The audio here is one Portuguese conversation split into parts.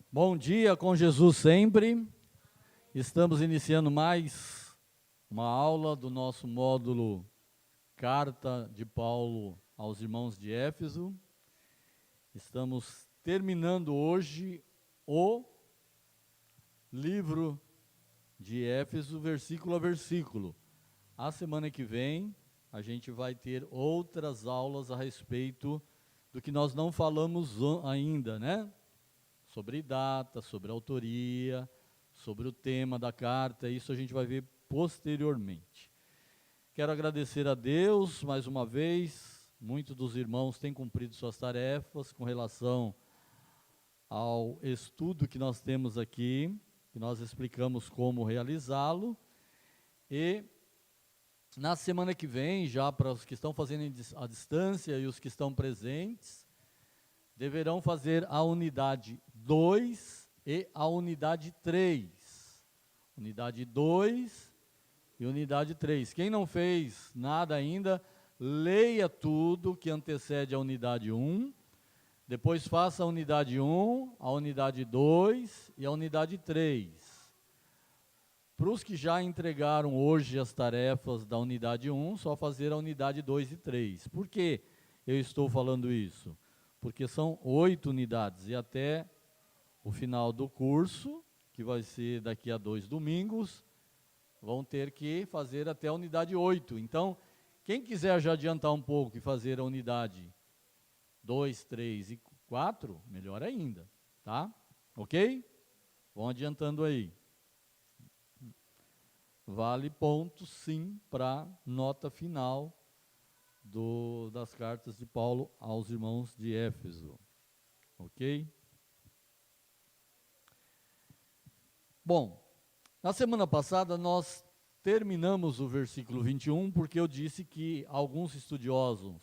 Bom dia com Jesus sempre. Estamos iniciando mais uma aula do nosso módulo Carta de Paulo aos Irmãos de Éfeso. Estamos terminando hoje o livro de Éfeso, versículo a versículo. A semana que vem, a gente vai ter outras aulas a respeito do que nós não falamos ainda, né? Sobre data, sobre autoria, sobre o tema da carta, isso a gente vai ver posteriormente. Quero agradecer a Deus mais uma vez, muitos dos irmãos têm cumprido suas tarefas com relação ao estudo que nós temos aqui, que nós explicamos como realizá-lo, e na semana que vem, já para os que estão fazendo à distância e os que estão presentes, deverão fazer a unidade 2 e a unidade 3. Unidade 2 e unidade 3. Quem não fez nada ainda, leia tudo que antecede a unidade 1, depois faça a unidade 1, a unidade 2 e a unidade 3. Para os que já entregaram hoje as tarefas da unidade 1, só fazer a unidade 2 e 3. Por que eu estou falando isso? Porque são 8 unidades e até o final do curso, que vai ser daqui a 2 domingos, vão ter que fazer até a unidade 8. Então, quem quiser já adiantar um pouco e fazer a unidade 2, 3 e 4, melhor ainda, tá? Ok? Vão adiantando aí. Vale ponto, sim, para nota final das cartas de Paulo aos irmãos de Éfeso. Ok? Bom, na semana passada nós terminamos o versículo 21, porque eu disse que alguns estudiosos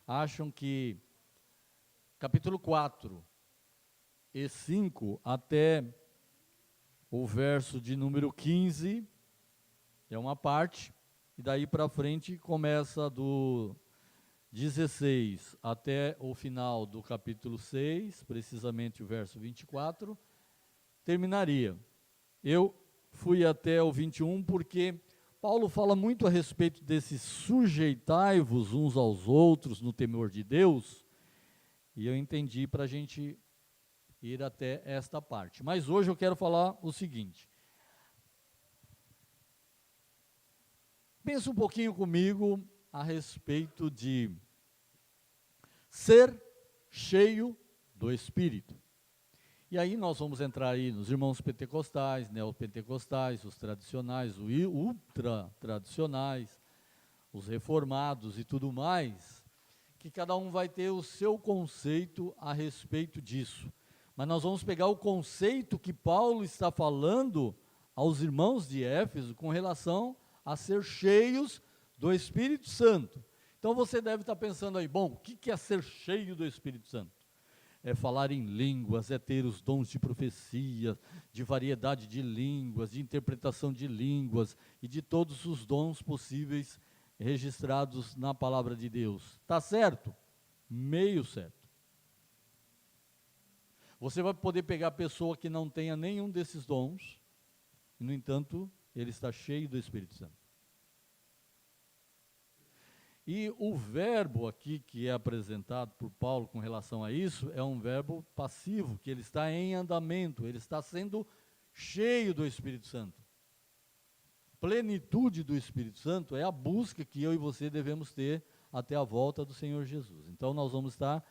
acham que capítulo 4 e 5 até o verso de número 15 é uma parte, e daí para frente começa do 16 até o final do capítulo 6, precisamente o verso 24, terminaria. Eu fui até o 21 porque Paulo fala muito a respeito desse sujeitai-vos uns aos outros no temor de Deus, e eu entendi para a gente ir até esta parte. Mas hoje eu quero falar o seguinte. Pensa um pouquinho comigo a respeito de ser cheio do Espírito. E aí nós vamos entrar aí nos irmãos pentecostais, neopentecostais, os tradicionais, os ultra-tradicionais, os reformados e tudo mais, que cada um vai ter o seu conceito a respeito disso. Mas nós vamos pegar o conceito que Paulo está falando aos irmãos de Éfeso com relação a ser cheios do Espírito Santo. Então você deve estar pensando aí, bom, o que é ser cheio do Espírito Santo? É falar em línguas, é ter os dons de profecia, de variedade de línguas, de interpretação de línguas e de todos os dons possíveis registrados na palavra de Deus. Está certo? Meio certo. Você vai poder pegar a pessoa que não tenha nenhum desses dons, e, no entanto, ele está cheio do Espírito Santo. E o verbo aqui que é apresentado por Paulo com relação a isso é um verbo passivo, que ele está em andamento, ele está sendo cheio do Espírito Santo. Plenitude do Espírito Santo é a busca que eu e você devemos ter até a volta do Senhor Jesus. Então nós vamos estar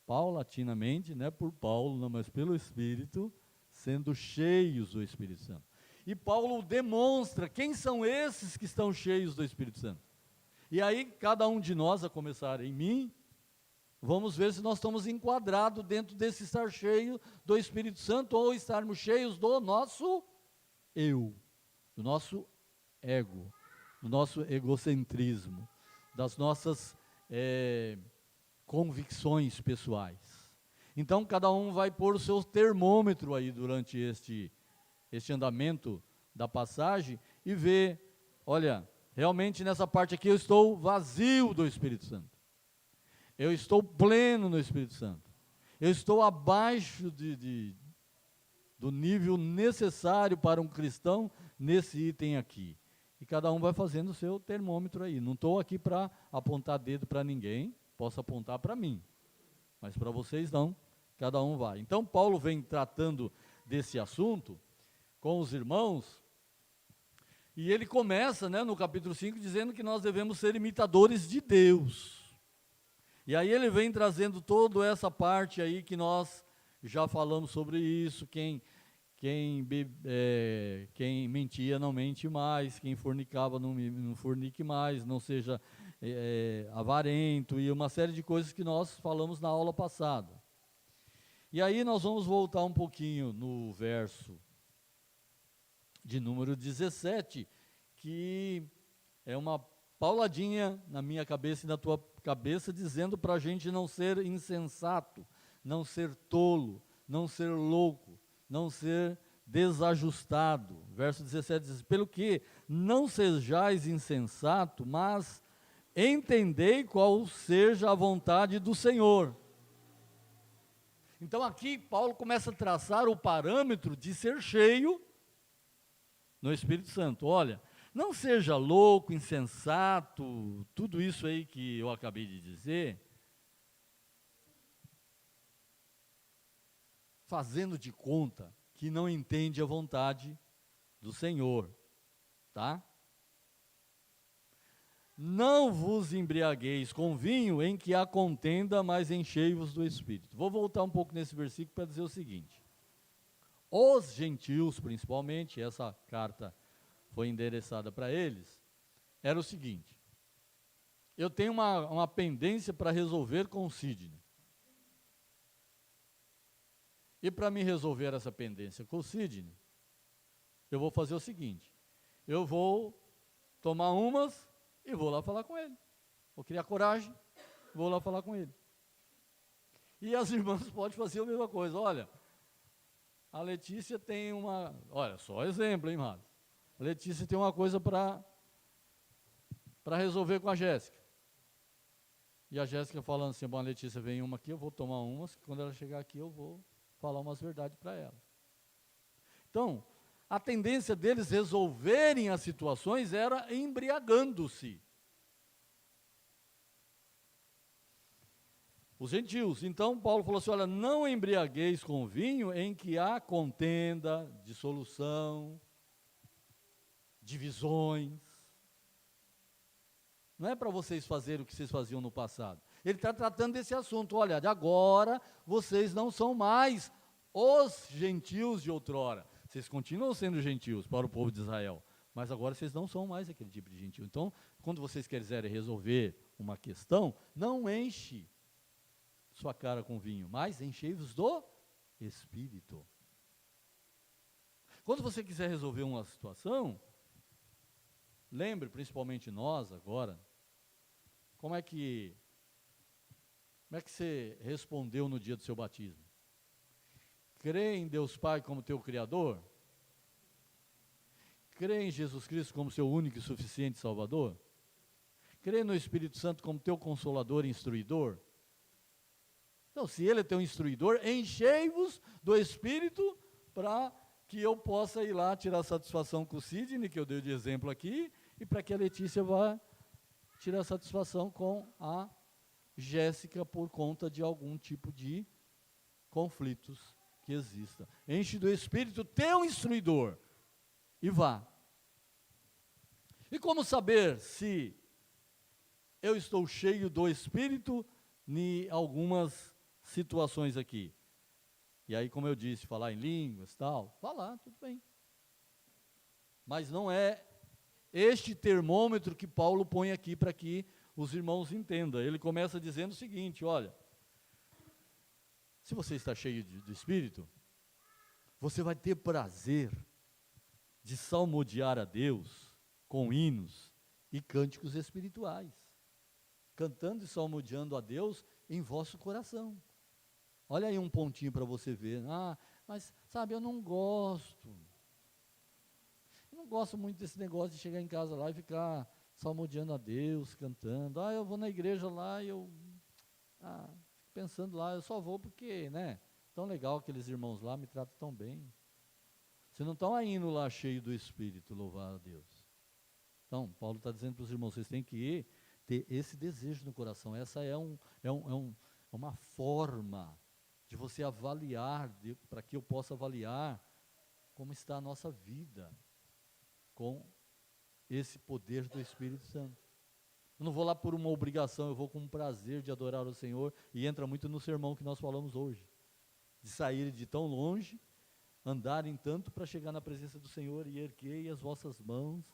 paulatinamente, não é por Paulo, não, mas pelo Espírito, sendo cheios do Espírito Santo. E Paulo demonstra quem são esses que estão cheios do Espírito Santo. E aí, cada um de nós, a começar em mim, vamos ver se nós estamos enquadrados dentro desse estar cheio do Espírito Santo ou estarmos cheios do nosso eu, do nosso ego, do nosso egocentrismo, das nossas convicções pessoais. Então, cada um vai pôr o seu termômetro aí durante este andamento da passagem e ver, olha, realmente nessa parte aqui eu estou vazio do Espírito Santo. Eu estou pleno no Espírito Santo. Eu estou abaixo do nível necessário para um cristão nesse item aqui. E cada um vai fazendo o seu termômetro aí. Não estou aqui para apontar dedo para ninguém, posso apontar para mim, mas para vocês não, cada um vai. Então Paulo vem tratando desse assunto com os irmãos, e ele começa, né, no capítulo 5, dizendo que nós devemos ser imitadores de Deus. E aí ele vem trazendo toda essa parte aí que nós já falamos sobre isso, quem mentia não mente mais, quem fornicava não fornique mais, não seja avarento, e uma série de coisas que nós falamos na aula passada. E aí nós vamos voltar um pouquinho no verso de número 17, que é uma pauladinha na minha cabeça e na tua cabeça, dizendo para a gente não ser insensato, não ser tolo, não ser louco, não ser desajustado. Verso 17 diz: pelo que não sejais insensato, mas entendei qual seja a vontade do Senhor. Então aqui Paulo começa a traçar o parâmetro de ser cheio no Espírito Santo. Olha, não seja louco, insensato, tudo isso aí que eu acabei de dizer, fazendo de conta que não entende a vontade do Senhor, tá? Não vos embriagueis com vinho em que há contenda, mas enchei-vos do Espírito. Vou voltar um pouco nesse versículo para dizer o seguinte: os gentios, principalmente, essa carta foi endereçada para eles, era o seguinte: eu tenho uma pendência para resolver com o Sidney. E para me resolver essa pendência com o Sidney, eu vou fazer o seguinte: eu vou tomar umas e vou lá falar com ele. Vou criar coragem, vou lá falar com ele. E as irmãs podem fazer a mesma coisa. Olha, a Letícia tem uma... Olha, só exemplo, hein, Mara? A Letícia tem uma coisa para resolver com a Jéssica. E a Jéssica falando assim: bom, a Letícia vem uma aqui, eu vou tomar umas, que quando ela chegar aqui eu vou falar umas verdades para ela. Então, a tendência deles resolverem as situações era embriagando-se. Os gentios. Então, Paulo falou assim: olha, não embriagueis com vinho em que há contenda, dissolução, divisões. Não é para vocês fazerem o que vocês faziam no passado. Ele está tratando desse assunto. Olha, de agora vocês não são mais os gentios de outrora. Vocês continuam sendo gentios para o povo de Israel, mas agora vocês não são mais aquele tipo de gentio. Então, quando vocês quiserem resolver uma questão, não enche sua cara com vinho, mas enchei-vos do Espírito. Quando você quiser resolver uma situação, lembre, principalmente nós agora, como é que você respondeu no dia do seu batismo? Crê em Deus Pai como teu Criador? Crê em Jesus Cristo como seu único e suficiente Salvador? Crê no Espírito Santo como teu Consolador e Instruidor? Então, se Ele é teu instruidor, enchei-vos do Espírito para que eu possa ir lá tirar satisfação com o Sidney, que eu dei de exemplo aqui, e para que a Letícia vá tirar satisfação com a Jéssica por conta de algum tipo de conflitos que exista. Enche do Espírito teu instruidor e vá. E como saber se eu estou cheio do Espírito em algumas situações aqui? E aí, como eu disse, falar em línguas, tal, falar, tudo bem. Mas não é este termômetro que Paulo põe aqui para que os irmãos entendam. Ele começa dizendo o seguinte: olha, se você está cheio do Espírito, você vai ter prazer de salmodiar a Deus com hinos e cânticos espirituais, cantando e salmodiando a Deus em vosso coração. Olha aí um pontinho para você ver. Ah, mas sabe, eu não gosto muito desse negócio de chegar em casa lá e ficar salmodiando a Deus, cantando. Ah, eu vou na igreja lá e eu fico pensando lá, eu só vou porque, né, tão legal aqueles irmãos lá, me tratam tão bem. Você não está indo lá cheio do Espírito, louvar a Deus. Então, Paulo está dizendo para os irmãos, vocês têm que ter esse desejo no coração. Essa é uma forma de você avaliar, para que eu possa avaliar como está a nossa vida com esse poder do Espírito Santo. Eu não vou lá por uma obrigação, eu vou com um prazer de adorar o Senhor, e entra muito no sermão que nós falamos hoje, de sair de tão longe, andarem tanto para chegar na presença do Senhor, e erguei as vossas mãos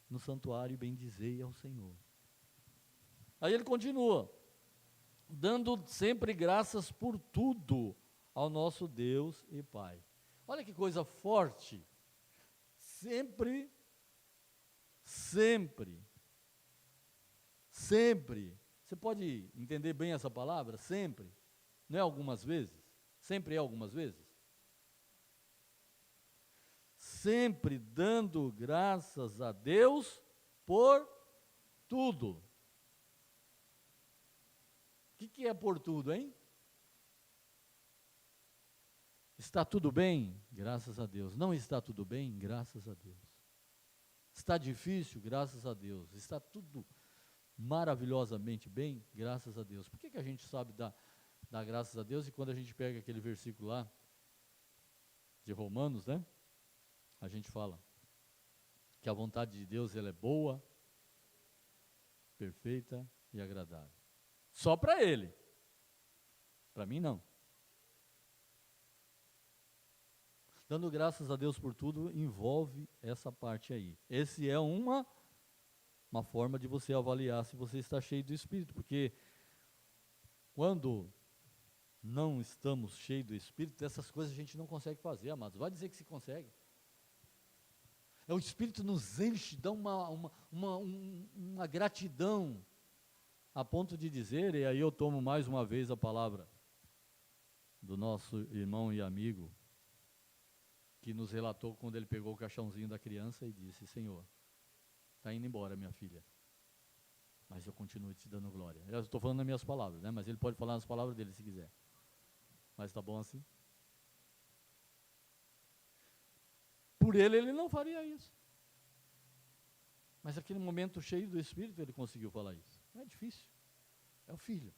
no santuário e bendizei ao Senhor. Aí ele continua, dando sempre graças por tudo ao nosso Deus e Pai. Olha que coisa forte, sempre, você pode entender bem essa palavra? Sempre, não é algumas vezes? Sempre é algumas vezes? Sempre dando graças a Deus por tudo. O que é por tudo, hein? Está tudo bem? Graças a Deus. Não está tudo bem? Graças a Deus. Está difícil? Graças a Deus. Está tudo maravilhosamente bem? Graças a Deus. Por que a gente sabe dar graças a Deus? E quando a gente pega aquele versículo lá, de Romanos, né? A gente fala que a vontade de Deus, ela é boa, perfeita e agradável. Só para Ele. Para mim, não. Dando graças a Deus por tudo, envolve essa parte aí. Esse é uma forma de você avaliar se você está cheio do Espírito, porque quando não estamos cheios do Espírito, essas coisas a gente não consegue fazer, amados. Vai dizer que se consegue. O Espírito nos enche, dá uma gratidão, a ponto de dizer, e aí eu tomo mais uma vez a palavra do nosso irmão e amigo, que nos relatou quando ele pegou o caixãozinho da criança e disse, Senhor, está indo embora minha filha, mas eu continuo te dando glória. Eu estou falando nas minhas palavras, né? Mas ele pode falar nas palavras dele se quiser. Mas está bom assim? Por ele não faria isso. Mas naquele momento cheio do Espírito ele conseguiu falar isso. Não é difícil. É o Filho.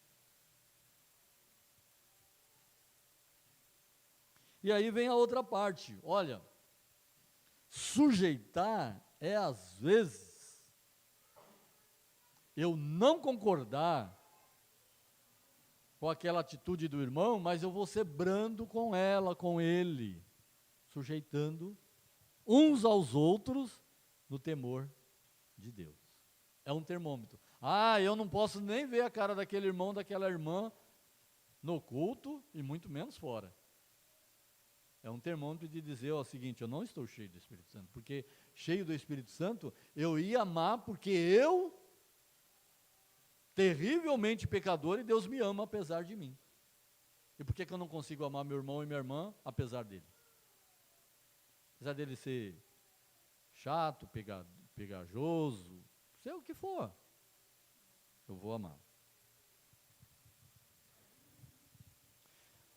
E aí vem a outra parte. Olha, sujeitar é às vezes eu não concordar com aquela atitude do irmão, mas eu vou ser brando com ela, com ele, sujeitando uns aos outros no temor de Deus. É um termômetro. Eu não posso nem ver a cara daquele irmão, daquela irmã no culto e muito menos fora. É um termômetro de dizer o seguinte, eu não estou cheio do Espírito Santo, porque cheio do Espírito Santo eu ia amar porque eu, terrivelmente pecador, e Deus me ama apesar de mim. E por que eu não consigo amar meu irmão e minha irmã apesar dele? Apesar dele ser chato, pegajoso, sei o que for, eu vou amar.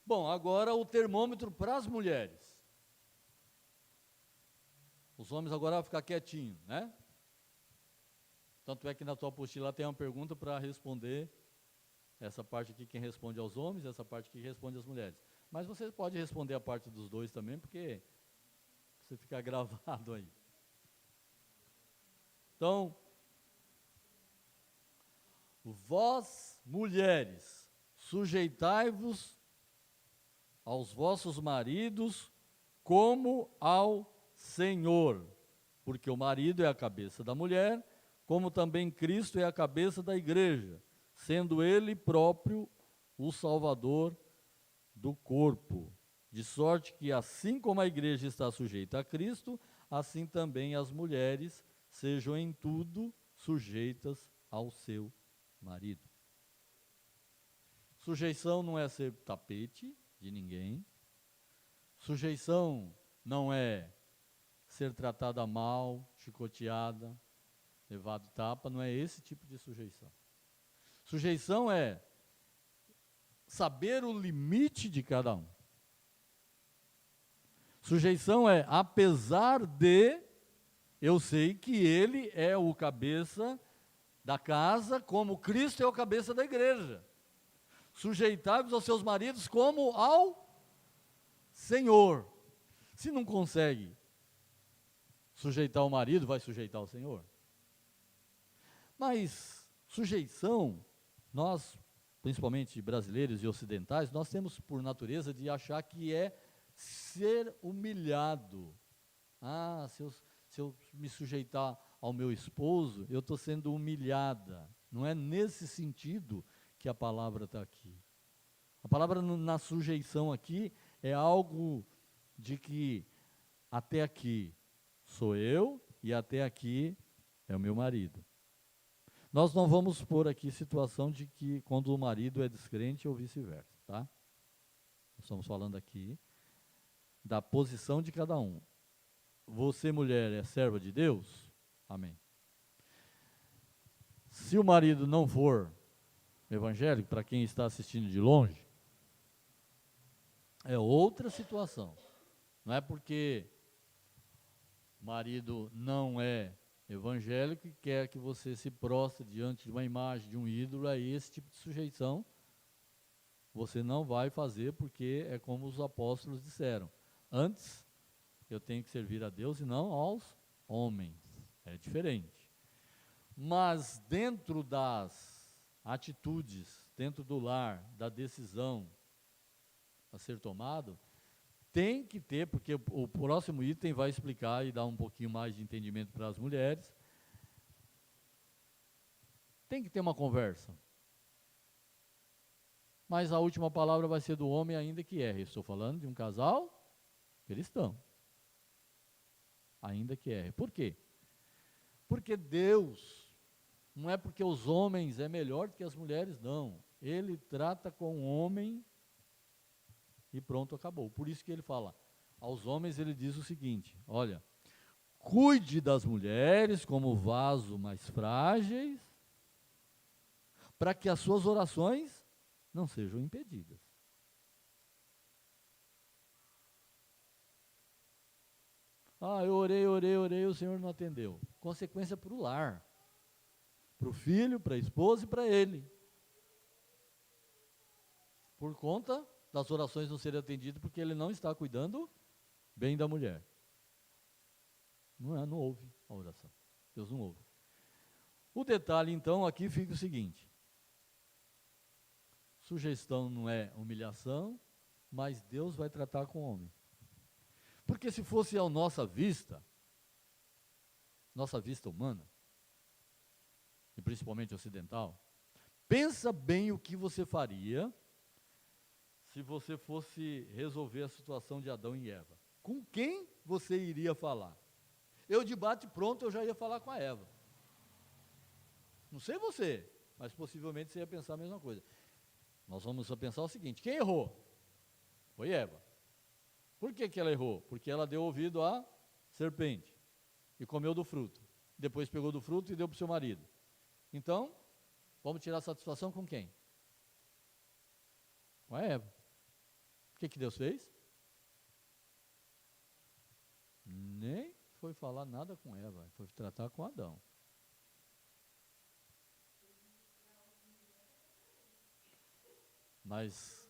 Bom, agora o termômetro para as mulheres. Os homens agora vão ficar quietinhos, né? Tanto é que na tua apostila tem uma pergunta para responder. Essa parte aqui quem responde aos homens, essa parte aqui responde às mulheres. Mas você pode responder a parte dos dois também, porque você fica gravado aí. Então, vós, mulheres, sujeitai-vos aos vossos maridos como ao Senhor, porque o marido é a cabeça da mulher, como também Cristo é a cabeça da igreja, sendo ele próprio o Salvador do corpo, de sorte que assim como a igreja está sujeita a Cristo, assim também as mulheres sejam em tudo sujeitas ao seu marido. Sujeição não é ser tapete de ninguém. Sujeição não é ser tratada mal, chicoteada, levado tapa, não é esse tipo de sujeição. Sujeição é saber o limite de cada um. Sujeição é, apesar de, eu sei que ele é o cabeça da casa, como Cristo é o cabeça da igreja. Sujeitai-vos aos seus maridos como ao Senhor. Se não consegue sujeitar o marido, vai sujeitar o Senhor. Mas sujeição, nós, principalmente brasileiros e ocidentais, nós temos por natureza de achar que é ser humilhado. Ah, se eu me sujeitar ao meu esposo, eu estou sendo humilhada. Não é nesse sentido que a palavra está aqui. A palavra na sujeição aqui é algo de que até aqui sou eu e até aqui é o meu marido. Nós não vamos pôr aqui situação de que quando o marido é descrente ou vice-versa, tá? Nós estamos falando aqui da posição de cada um. Você, mulher, é serva de Deus? Amém. Se o marido não for evangélico, para quem está assistindo de longe, é outra situação. Não é porque o marido não é evangélico e quer que você se prostre diante de uma imagem, de um ídolo, aí esse tipo de sujeição você não vai fazer, porque é como os apóstolos disseram. Antes, eu tenho que servir a Deus e não aos homens. É diferente. Mas dentro das atitudes, dentro do lar, da decisão a ser tomado, tem que ter, porque o próximo item vai explicar e dar um pouquinho mais de entendimento para as mulheres, tem que ter uma conversa. Mas a última palavra vai ser do homem, ainda que erre. Estou falando de um casal cristão. Ainda que erre. Por quê? Porque Deus, não é porque os homens é melhor do que as mulheres, não. Ele trata com o homem e pronto, acabou. Por isso que ele fala, aos homens ele diz o seguinte, olha, cuide das mulheres como vaso mais frágeis, para que as suas orações não sejam impedidas. Ah, eu orei, o Senhor não atendeu. Consequência para o lar, para o filho, para a esposa e para ele. Por conta das orações não serem atendidas, porque ele não está cuidando bem da mulher. Não ouve a oração. Deus não ouve. O detalhe, então, aqui fica o seguinte. Sugestão não é humilhação, mas Deus vai tratar com o homem. Porque se fosse a nossa vista humana, e principalmente ocidental, pensa bem o que você faria se você fosse resolver a situação de Adão e Eva. Com quem você iria falar? Eu de bate pronto, eu já ia falar com a Eva. Não sei você, mas possivelmente você ia pensar a mesma coisa. Nós vamos pensar o seguinte, quem errou? Foi Eva. Por que ela errou? Porque ela deu ouvido à serpente e comeu do fruto. Depois pegou do fruto e deu para o seu marido. Então, vamos tirar satisfação com quem? Com a Eva. O que Deus fez? Nem foi falar nada com Eva, foi tratar com Adão. Mas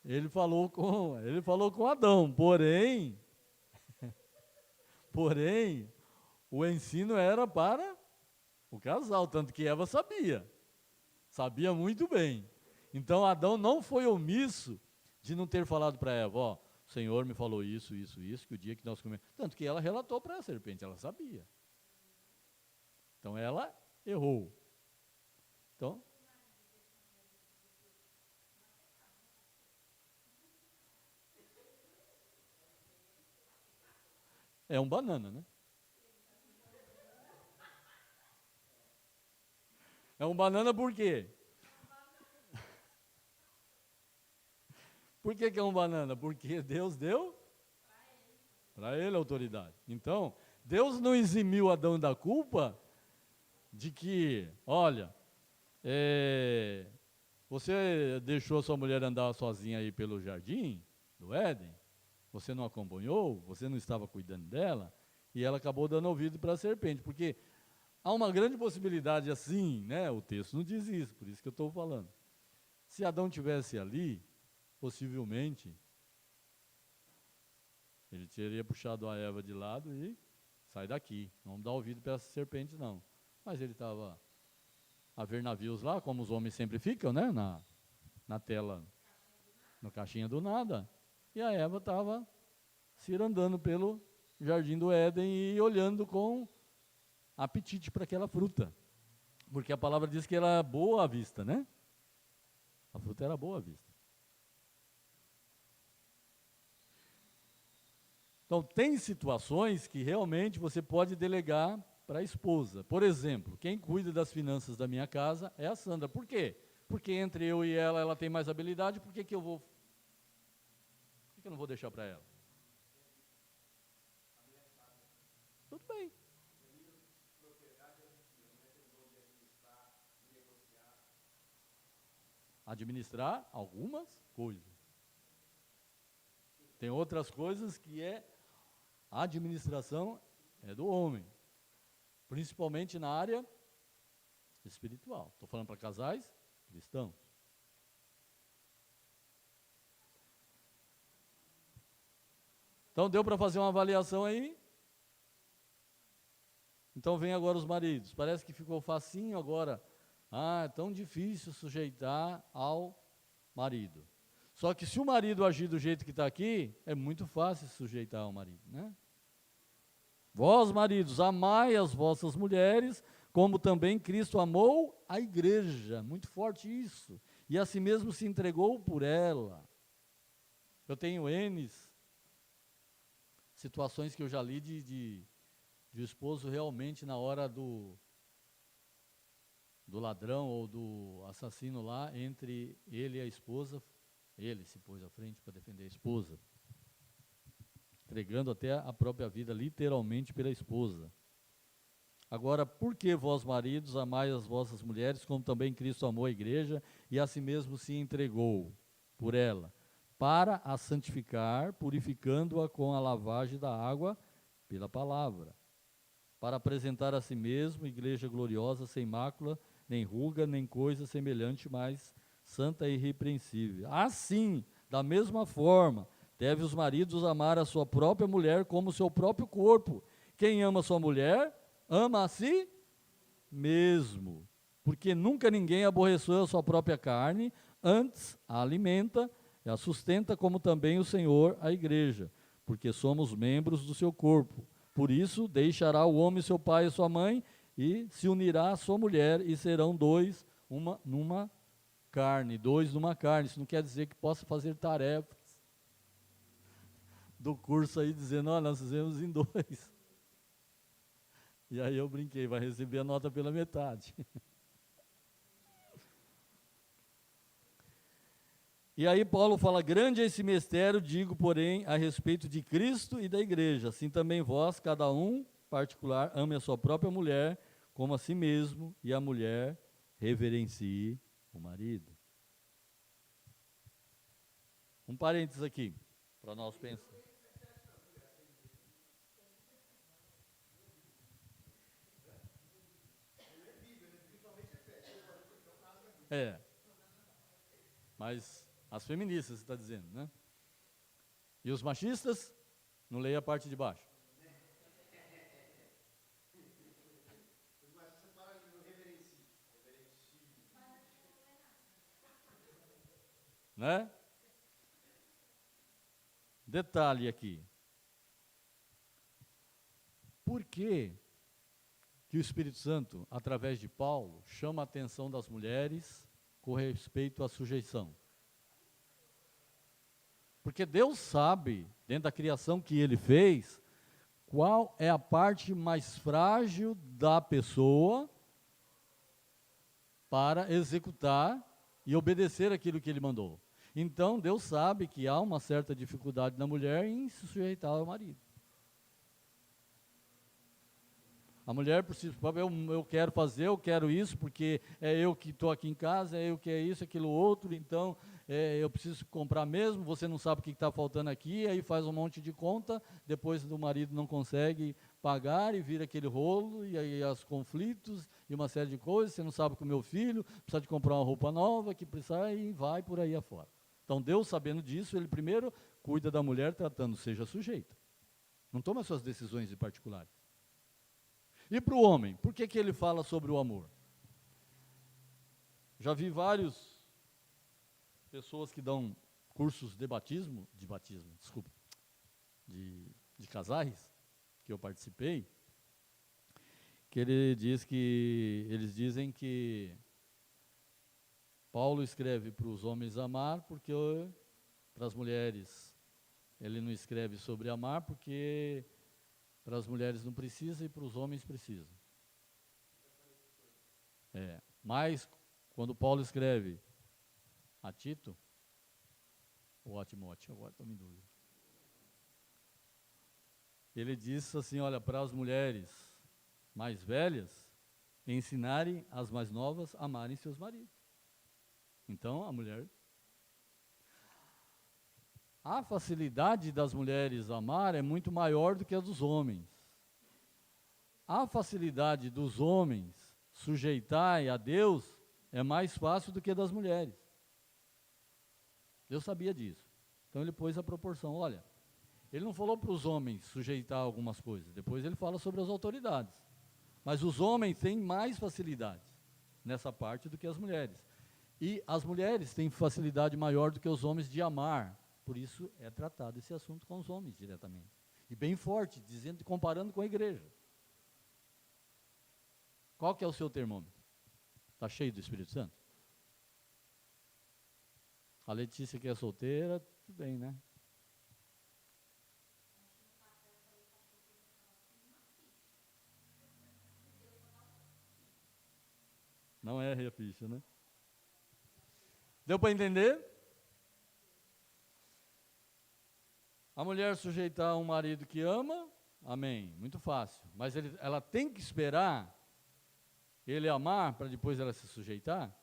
ele falou com Adão, porém, o ensino era para o casal, tanto que Eva sabia muito bem. Então Adão não foi omisso de não ter falado para Eva, ó, o Senhor me falou isso, que o dia que nós comemos, tanto que ela relatou para a serpente, ela sabia. Então ela errou. Então, é um banana, né? É um banana por quê? Por que é um banana? Porque Deus deu para ele a autoridade. Então, Deus não eximiu Adão da culpa de que, olha, Você deixou sua mulher andar sozinha aí pelo jardim do Éden? Você não acompanhou? Você não estava cuidando dela? E ela acabou dando ouvido para a serpente, porque há uma grande possibilidade assim, né? O texto não diz isso, por isso que eu estou falando. Se Adão tivesse ali, possivelmente, ele teria puxado a Eva de lado e sai daqui, não dá ouvido para essa serpente não. Mas ele estava a ver navios lá, como os homens sempre ficam, né? Na tela, na caixinha do nada. E a Eva estava se andando pelo jardim do Éden e olhando com apetite para aquela fruta. Porque a palavra diz que ela é boa à vista, né? A fruta era boa à vista. Então, tem situações que realmente você pode delegar para a esposa. Por exemplo, quem cuida das finanças da minha casa é a Sandra. Por quê? Porque entre eu e ela tem mais habilidade, por que eu não vou deixar para ela? Tudo bem. Administrar algumas coisas. Tem outras coisas que a administração é do homem, principalmente na área espiritual. Estou falando para casais cristãos. Então deu para fazer uma avaliação aí? Então vem agora os maridos. Parece que ficou facinho agora. É tão difícil sujeitar ao marido. Só que se o marido agir do jeito que está aqui, é muito fácil sujeitar ao marido, né? Vós, maridos, amai as vossas mulheres, como também Cristo amou a igreja. Muito forte isso. E a si mesmo se entregou por ela. Eu tenho N situações que eu já li de esposo realmente na hora do ladrão ou do assassino lá, entre ele e a esposa, ele se pôs à frente para defender a esposa, entregando até a própria vida, literalmente, pela esposa. Agora, por que vós, maridos, amai as vossas mulheres, como também Cristo amou a igreja, e a si mesmo se entregou por ela, para a santificar, purificando-a com a lavagem da água pela palavra, para apresentar a si mesmo, igreja gloriosa, sem mácula, nem ruga, nem coisa semelhante, mas santa e irrepreensível. Assim, da mesma forma, deve os maridos amar a sua própria mulher como o seu próprio corpo. Quem ama sua mulher, ama a si mesmo. Porque nunca ninguém aborreceu a sua própria carne, antes a alimenta e a sustenta, como também o Senhor a igreja, porque somos membros do seu corpo. Por isso, deixará o homem seu pai e sua mãe, e se unirá à sua mulher, e serão dois numa carne. Dois numa carne. Isso não quer dizer que possa fazer tarefas do curso aí, dizendo, nós fizemos em dois. E aí eu brinquei, vai receber a nota pela metade. E aí Paulo fala, grande é esse mistério, digo, porém, a respeito de Cristo e da igreja. Assim também vós, cada um, particular, ame a sua própria mulher, como a si mesmo, e a mulher reverencie o marido. Um parênteses aqui, para nós pensar. Mas as feministas, você está dizendo, né? E os machistas? Não leia a parte de baixo. Os machistas falam que não reverencie. Né? Detalhe aqui. Por que o Espírito Santo, através de Paulo, chama a atenção das mulheres com respeito à sujeição? Porque Deus sabe, dentro da criação que Ele fez, qual é a parte mais frágil da pessoa para executar e obedecer aquilo que Ele mandou. Então, Deus sabe que há uma certa dificuldade na mulher em se sujeitar ao marido. A mulher precisa, eu quero fazer, eu quero isso, porque é eu que estou aqui em casa, é eu que é isso, aquilo outro, então eu preciso comprar mesmo, você não sabe o que está faltando aqui, aí faz um monte de conta, depois o marido não consegue pagar e vira aquele rolo, e aí os conflitos e uma série de coisas, você não sabe que o meu filho precisa de comprar uma roupa nova, que precisa, e vai por aí afora. Então Deus, sabendo disso, Ele primeiro cuida da mulher tratando, seja sujeita. Não toma suas decisões em particulares. E para o homem, por que ele fala sobre o amor? Já vi várias pessoas que dão cursos de batismo, desculpa, de casais, que eu participei, que eles dizem que Paulo escreve para os homens amar, porque para as mulheres ele não escreve sobre amar, porque para as mulheres não precisa e para os homens precisa. Mas quando Paulo escreve a Tito, ou a Timóteo, agora estou em dúvida, ele diz assim, olha, para as mulheres mais velhas, ensinarem as mais novas a amarem seus maridos. Então, a mulher... A facilidade das mulheres amar é muito maior do que a dos homens. A facilidade dos homens sujeitar a Deus é mais fácil do que a das mulheres. Deus sabia disso. Então ele pôs a proporção. Olha, ele não falou para os homens sujeitar algumas coisas. Depois ele fala sobre as autoridades. Mas os homens têm mais facilidade nessa parte do que as mulheres. E as mulheres têm facilidade maior do que os homens de amar. Por isso é tratado esse assunto com os homens diretamente. E bem forte, dizendo, comparando com a igreja. Qual que é o seu termômetro? Está cheio do Espírito Santo? A Letícia que é solteira, tudo bem, né? Não erre a ficha, né? Deu para entender? A mulher sujeitar um marido que ama, amém, muito fácil. Mas ela tem que esperar ele amar para depois ela se sujeitar?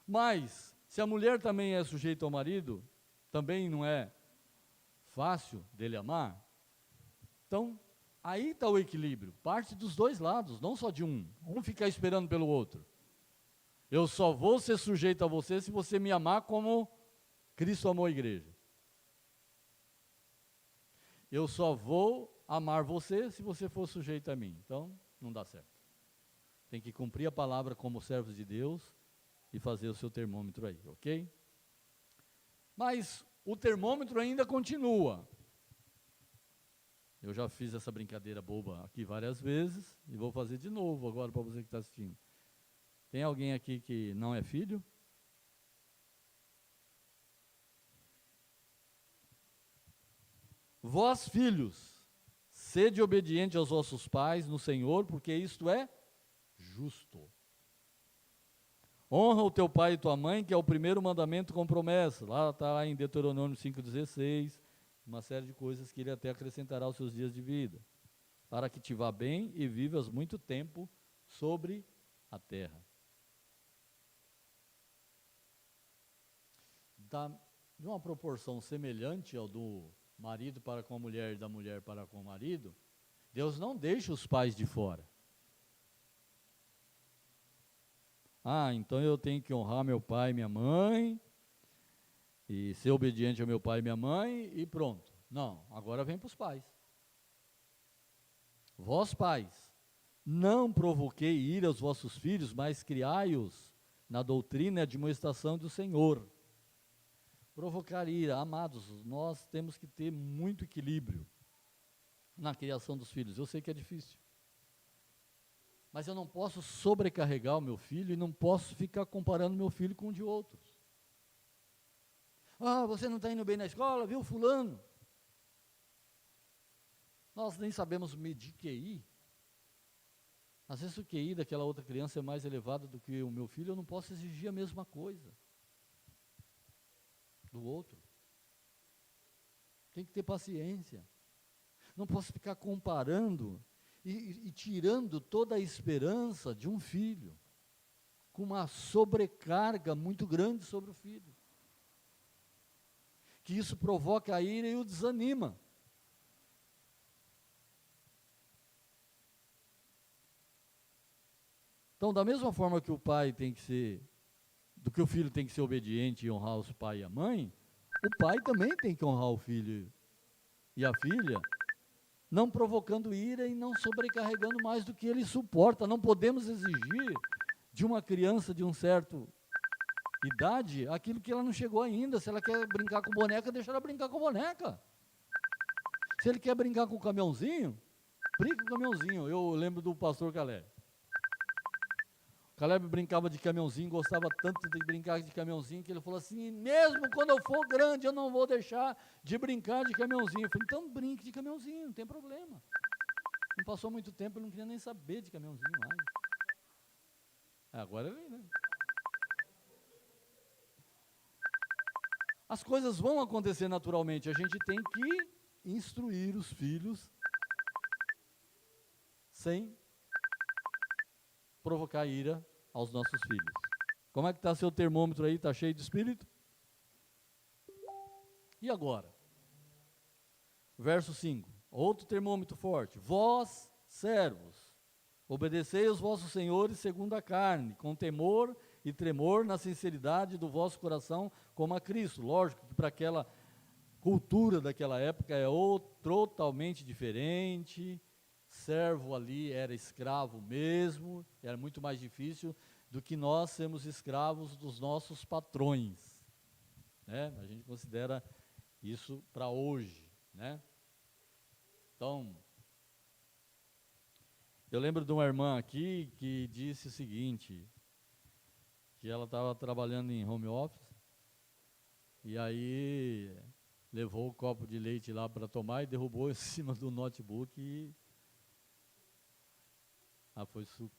Mas, se a mulher também é sujeita ao marido, também não é fácil dele amar? Então, aí está o equilíbrio. Parte dos dois lados, não só de um. Um ficar esperando pelo outro. Eu só vou ser sujeito a você se você me amar como Cristo amou a igreja. Eu só vou amar você se você for sujeito a mim. Então, não dá certo. Tem que cumprir a palavra como servos de Deus e fazer o seu termômetro aí, ok? Mas o termômetro ainda continua. Eu já fiz essa brincadeira boba aqui várias vezes e vou fazer de novo agora para você que está assistindo. Tem alguém aqui que não é filho? Vós, filhos, sede obediente aos vossos pais no Senhor, porque isto é justo. Honra o teu pai e tua mãe, que é o primeiro mandamento com promessa. Lá está em Deuteronômio 5,16, uma série de coisas que ele até acrescentará aos seus dias de vida, para que te vá bem e vivas muito tempo sobre a terra. De uma proporção semelhante ao do marido para com a mulher e da mulher para com o marido, Deus não deixa os pais de fora. Então eu tenho que honrar meu pai e minha mãe, e ser obediente ao meu pai e minha mãe, e pronto. Não, agora vem para os pais. Vós, pais, não provoquei ira aos vossos filhos, mas criai-os na doutrina e admoestação do Senhor. Provocar ira, amados, nós temos que ter muito equilíbrio na criação dos filhos. Eu sei que é difícil. Mas eu não posso sobrecarregar o meu filho e não posso ficar comparando meu filho com um de outros. Você não está indo bem na escola, viu fulano? Nós nem sabemos medir QI. Às vezes o QI daquela outra criança é mais elevado do que o meu filho, eu não posso exigir a mesma coisa do outro. Tem que ter paciência. Não posso ficar comparando e tirando toda a esperança de um filho, com uma sobrecarga muito grande sobre o filho. Que isso provoca a ira e o desanima. Então, da mesma forma que o pai tem que ser, do que o filho tem que ser obediente e honrar os pai e a mãe, o pai também tem que honrar o filho e a filha, não provocando ira e não sobrecarregando mais do que ele suporta. Não podemos exigir de uma criança de um certo idade aquilo que ela não chegou ainda. Se ela quer brincar com boneca, deixa ela brincar com boneca. Se ele quer brincar com o caminhãozinho, brinca com o caminhãozinho. Eu lembro do pastor Caleb. Caleb brincava de caminhãozinho, gostava tanto de brincar de caminhãozinho, que ele falou assim, mesmo quando eu for grande, eu não vou deixar de brincar de caminhãozinho. Eu falei, então brinque de caminhãozinho, não tem problema. Não passou muito tempo, ele não queria nem saber de caminhãozinho mais. Agora ele, né? As coisas vão acontecer naturalmente, a gente tem que instruir os filhos sem provocar ira aos nossos filhos. Como é que está seu termômetro aí? Está cheio de espírito? E agora? Verso 5. Outro termômetro forte. Vós, servos, obedecei aos vossos senhores segundo a carne, com temor e tremor na sinceridade do vosso coração, como a Cristo. Lógico que para aquela cultura daquela época é totalmente diferente. Servo ali era escravo mesmo, era muito mais difícil do que nós sermos escravos dos nossos patrões, né? A gente considera isso para hoje, né? Então, eu lembro de uma irmã aqui que disse o seguinte, que ela estava trabalhando em home office, e aí levou o copo de leite lá para tomar e derrubou em cima do notebook e foi suco.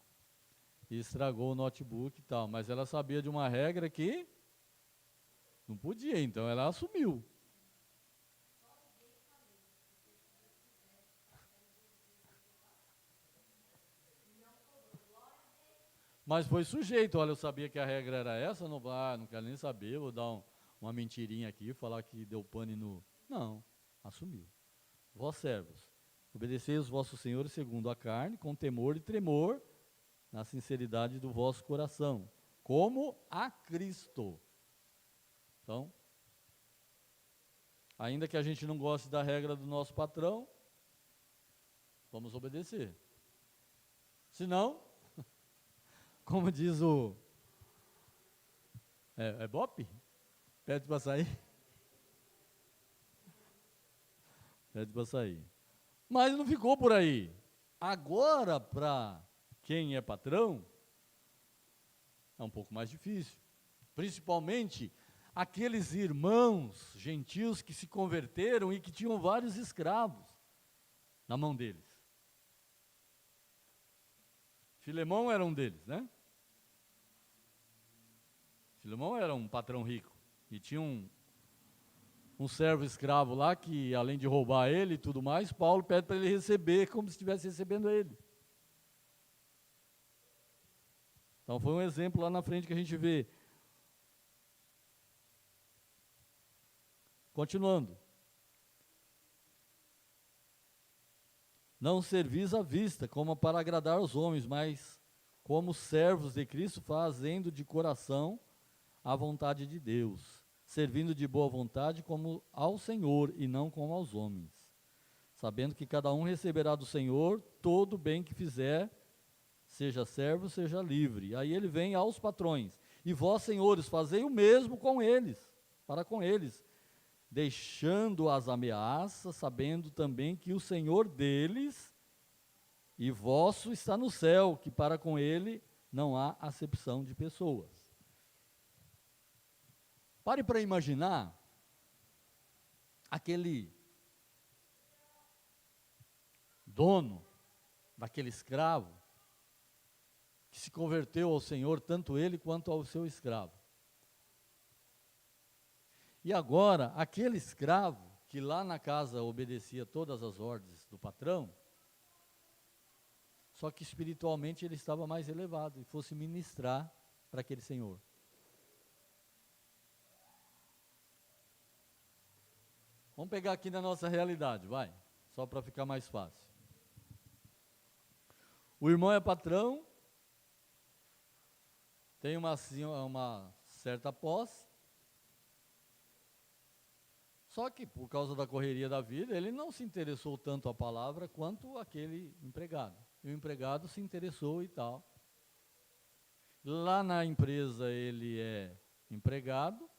E estragou o notebook e tal. Mas ela sabia de uma regra que não podia, então ela assumiu. Mas foi sujeito. Olha, eu sabia que a regra era essa, não quero nem saber, vou dar uma mentirinha aqui, falar que deu pane no... Não, assumiu. Vós servos, obedecei os vossos senhores segundo a carne, com temor e tremor, na sinceridade do vosso coração, como a Cristo. Então, ainda que a gente não goste da regra do nosso patrão, vamos obedecer. Se não, como diz o... É Bop? Pede para sair? Pede para sair. Mas não ficou por aí. Agora, para quem é patrão, é um pouco mais difícil. Principalmente aqueles irmãos gentios que se converteram e que tinham vários escravos na mão deles. Filemão era um deles, né? Filemão era um patrão rico e tinha um servo escravo lá que, além de roubar ele e tudo mais, Paulo pede para ele receber como se estivesse recebendo ele. Então foi um exemplo lá na frente que a gente vê. Continuando. Não servis à vista, como para agradar aos homens, mas como servos de Cristo, fazendo de coração a vontade de Deus, servindo de boa vontade como ao Senhor e não como aos homens, sabendo que cada um receberá do Senhor todo o bem que fizer, seja servo, seja livre. Aí ele vem aos patrões. E vós, senhores, fazei o mesmo com eles, para com eles, deixando as ameaças, sabendo também que o Senhor deles e vosso está no céu, que para com ele não há acepção de pessoas. Pare para imaginar aquele dono daquele escravo que se converteu ao Senhor, tanto ele quanto ao seu escravo. E agora, aquele escravo, que lá na casa obedecia todas as ordens do patrão, só que espiritualmente ele estava mais elevado e fosse ministrar para aquele senhor. Vamos pegar aqui na nossa realidade, vai, só para ficar mais fácil. O irmão é patrão, tem uma certa posse, só que por causa da correria da vida, ele não se interessou tanto a palavra quanto aquele empregado. E o empregado se interessou e tal. Lá na empresa ele é empregado,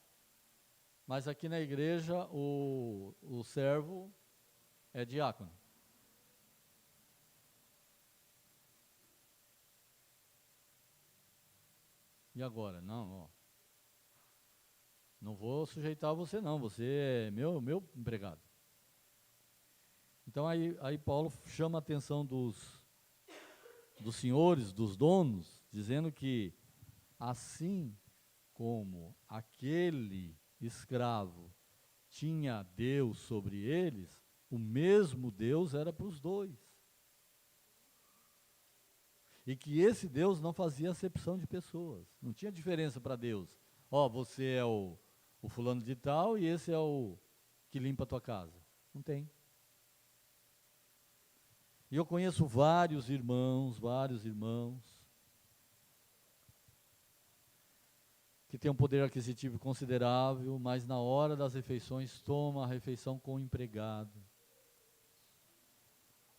mas aqui na igreja o servo é diácono. E agora? Não, ó. Não vou sujeitar você não, você é meu empregado. Então aí Paulo chama a atenção dos senhores, dos donos, dizendo que assim como aquele escravo tinha Deus sobre eles, o mesmo Deus era para os dois. E que esse Deus não fazia acepção de pessoas, não tinha diferença para Deus. Ó, você é o fulano de tal e esse é o que limpa a tua casa. Não tem. E eu conheço vários irmãos, que têm um poder aquisitivo considerável, mas na hora das refeições toma a refeição com o empregado.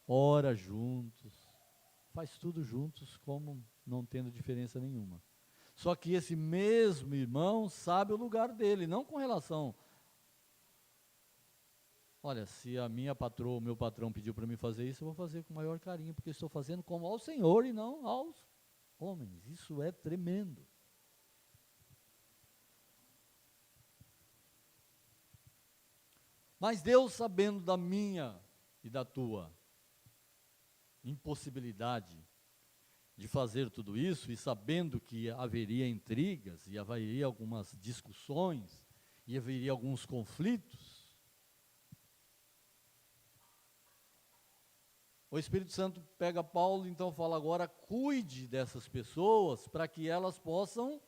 Ora juntos, faz tudo juntos como não tendo diferença nenhuma. Só que esse mesmo irmão sabe o lugar dele, não com relação... Olha, se a minha patroa, o meu patrão pediu para mim fazer isso, eu vou fazer com o maior carinho, porque eu estou fazendo como ao Senhor e não aos homens. Isso é tremendo. Mas Deus, sabendo da minha e da tua impossibilidade de fazer tudo isso, e sabendo que haveria intrigas, e haveria algumas discussões, e haveria alguns conflitos, o Espírito Santo pega Paulo, então fala agora, cuide dessas pessoas, para que elas possam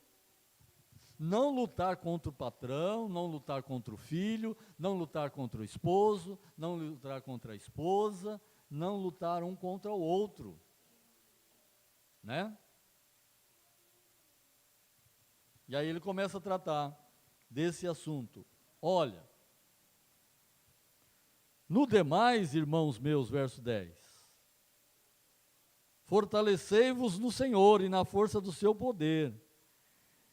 não lutar contra o patrão, não lutar contra o filho, não lutar contra o esposo, não lutar contra a esposa, não lutar um contra o outro, né? E aí ele começa a tratar desse assunto. Olha, no demais, irmãos meus, verso 10, fortalecei-vos no Senhor e na força do seu poder,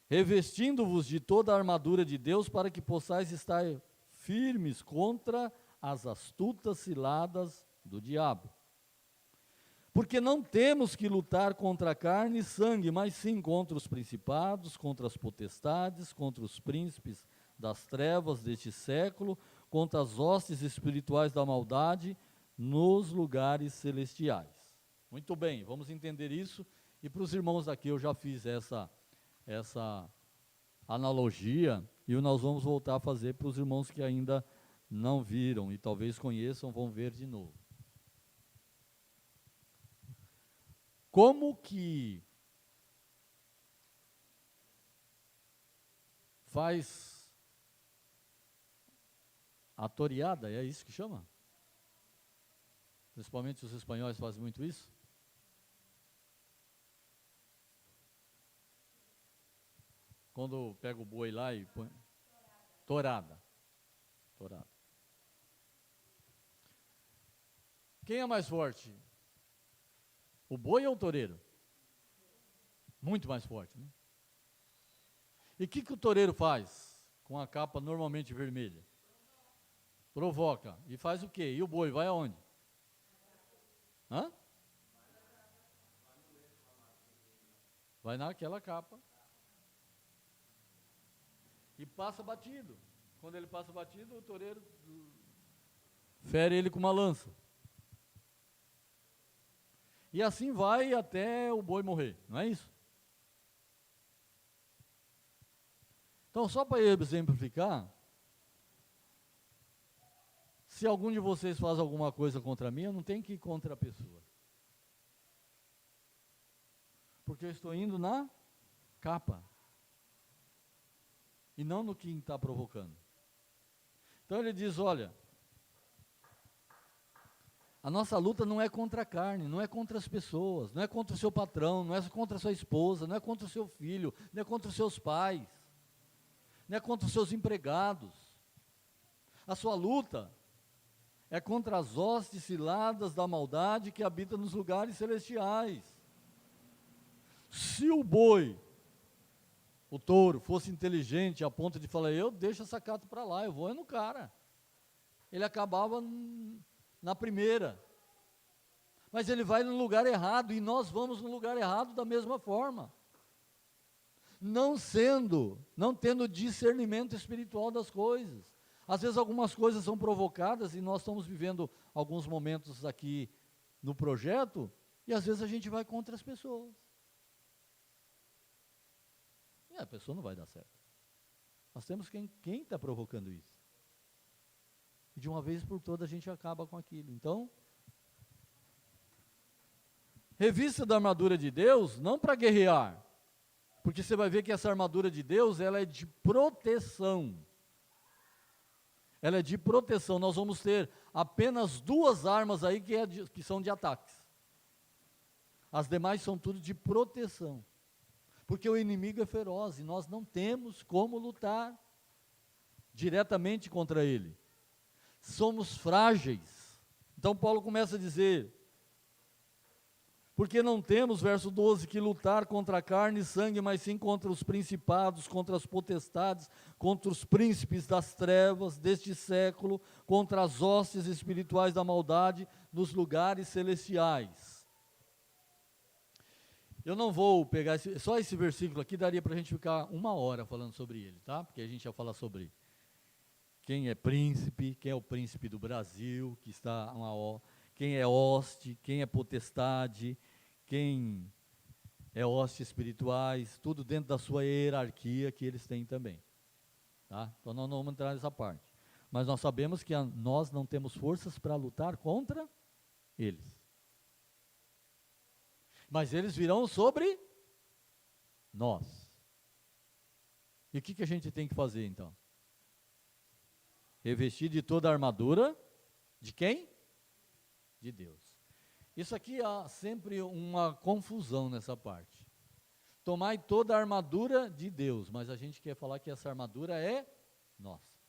revestindo-vos de toda a armadura de Deus, para que possais estar firmes contra as astutas ciladas do diabo. Porque não temos que lutar contra carne e sangue, mas sim contra os principados, contra as potestades, contra os príncipes das trevas deste século, contra as hostes espirituais da maldade nos lugares celestiais. Muito bem, vamos entender isso. E para os irmãos aqui eu já fiz essa analogia, e nós vamos voltar a fazer para os irmãos que ainda não viram e talvez conheçam, vão ver de novo. Como que faz a toreada, é isso que chama? Principalmente os espanhóis fazem muito isso. Quando pega o boi lá e põe... Torada. Quem é mais forte? O boi ou o toureiro? Muito mais forte, né? E o que o toureiro faz com a capa normalmente vermelha? Provoca. E faz o quê? E o boi vai aonde? Hã? Vai naquela capa. E passa batido. Quando ele passa batido, o toureiro fere ele com uma lança. E assim vai até o boi morrer, não é isso? Então, só para exemplificar, se algum de vocês faz alguma coisa contra mim, eu não tenho que ir contra a pessoa. Porque eu estou indo na capa. E não no que está provocando. Então ele diz, olha, a nossa luta não é contra a carne, não é contra as pessoas, não é contra o seu patrão, não é contra a sua esposa, não é contra o seu filho, não é contra os seus pais, não é contra os seus empregados. A sua luta é contra as hostes ciladas da maldade que habita nos lugares celestiais. Se o boi, o touro, fosse inteligente a ponto de falar, eu deixo essa cata para lá, eu vou é no cara. Ele acabava na primeira. Mas ele vai no lugar errado, e nós vamos no lugar errado da mesma forma. Não tendo discernimento espiritual das coisas. Às vezes algumas coisas são provocadas, e nós estamos vivendo alguns momentos aqui no projeto, e às vezes a gente vai contra as pessoas. E a pessoa não vai dar certo. Nós temos quem está provocando isso. E de uma vez por todas a gente acaba com aquilo. Então, revista da armadura de Deus, não para guerrear, porque você vai ver que essa armadura de Deus, ela é de proteção. Ela é de proteção. Nós vamos ter apenas 2 armas aí que são de ataques. As demais são tudo de proteção. Porque o inimigo é feroz e nós não temos como lutar diretamente contra ele. Somos frágeis. Então Paulo começa a dizer, porque não temos, verso 12, que lutar contra carne e sangue, mas sim contra os principados, contra as potestades, contra os príncipes das trevas deste século, contra as hostes espirituais da maldade nos lugares celestiais. Eu não vou pegar, só esse versículo aqui daria para a gente ficar 1 hora falando sobre ele, tá? Porque a gente ia falar sobre quem é príncipe, quem é o príncipe do Brasil, que está quem é hoste, quem é potestade, quem é hostes espirituais, tudo dentro da sua hierarquia que eles têm também. Tá? Então nós não vamos entrar nessa parte. Mas nós sabemos que nós não temos forças para lutar contra eles. Mas eles virão sobre nós. E o que a gente tem que fazer então? Revestir de toda a armadura de quem? De Deus. Isso aqui há sempre uma confusão nessa parte. Tomai toda a armadura de Deus, mas a gente quer falar que essa armadura é nossa.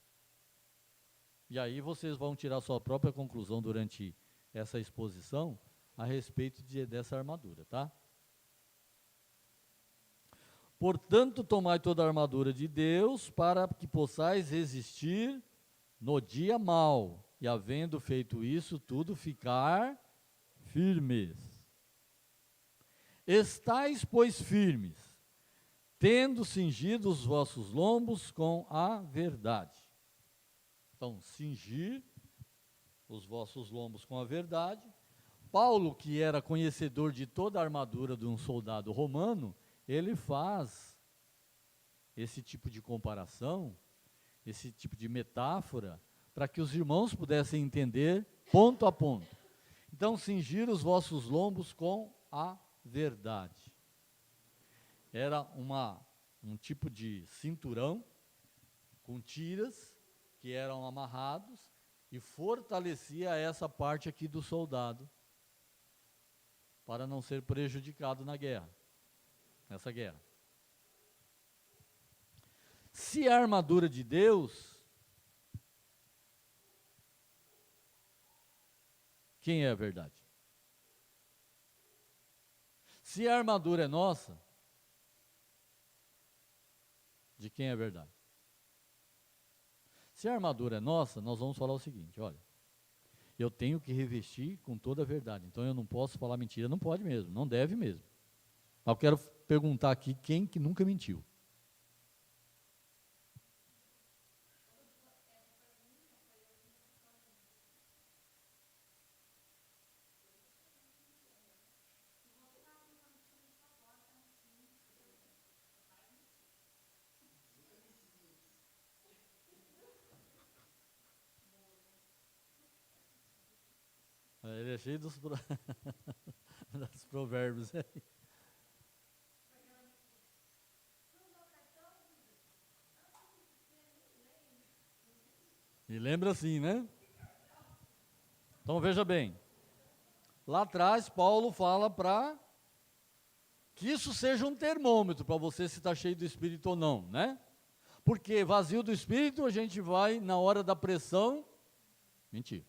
E aí vocês vão tirar sua própria conclusão durante essa exposição a respeito dessa armadura, tá? Portanto, tomai toda a armadura de Deus para que possais resistir no dia mau, e havendo feito isso tudo, ficar firmes. Estais, pois, firmes, tendo cingido os vossos lombos com a verdade. Então, cingir os vossos lombos com a verdade. Paulo, que era conhecedor de toda a armadura de um soldado romano, ele faz esse tipo de comparação, esse tipo de metáfora, para que os irmãos pudessem entender ponto a ponto. Então, cingir os vossos lombos com a verdade. Era um tipo de cinturão com tiras que eram amarrados e fortalecia essa parte aqui do soldado para não ser prejudicado nessa guerra. Se a armadura de Deus, quem é a verdade? Se a armadura é nossa, de quem é a verdade? Se a armadura é nossa, nós vamos falar o seguinte, olha, eu tenho que revestir com toda a verdade, então eu não posso falar mentira, não pode mesmo, não deve mesmo. Eu quero perguntar aqui quem que nunca mentiu. Ele é cheio dos provérbios. Me lembra assim, né? Então veja bem, lá atrás Paulo fala para que isso seja um termômetro para você se está cheio do Espírito ou não, né? Porque vazio do Espírito a gente vai, na hora da pressão, mentir.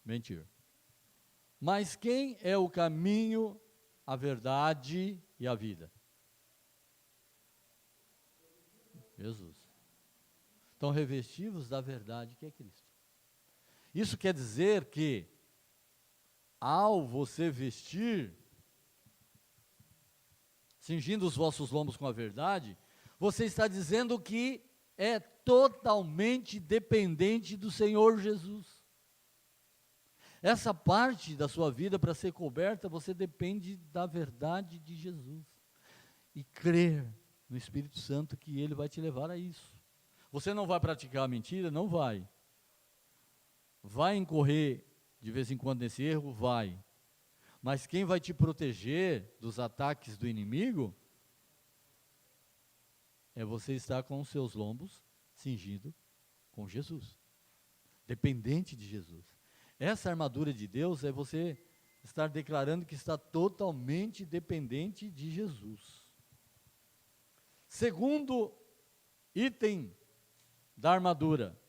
Mentir. Mas quem é o caminho, a verdade e a vida? Jesus. Então, revestivos da verdade que é Cristo. Isso quer dizer que, ao você vestir, cingindo os vossos lombos com a verdade, você está dizendo que é totalmente dependente do Senhor Jesus. Essa parte da sua vida, para ser coberta, você depende da verdade de Jesus. E crer no Espírito Santo que Ele vai te levar a isso. Você não vai praticar a mentira? Não vai. Vai incorrer de vez em quando nesse erro? Vai. Mas quem vai te proteger dos ataques do inimigo é você estar com os seus lombos cingido com Jesus. Dependente de Jesus. Essa armadura de Deus é você estar declarando que está totalmente dependente de Jesus. Segundo item da armadura,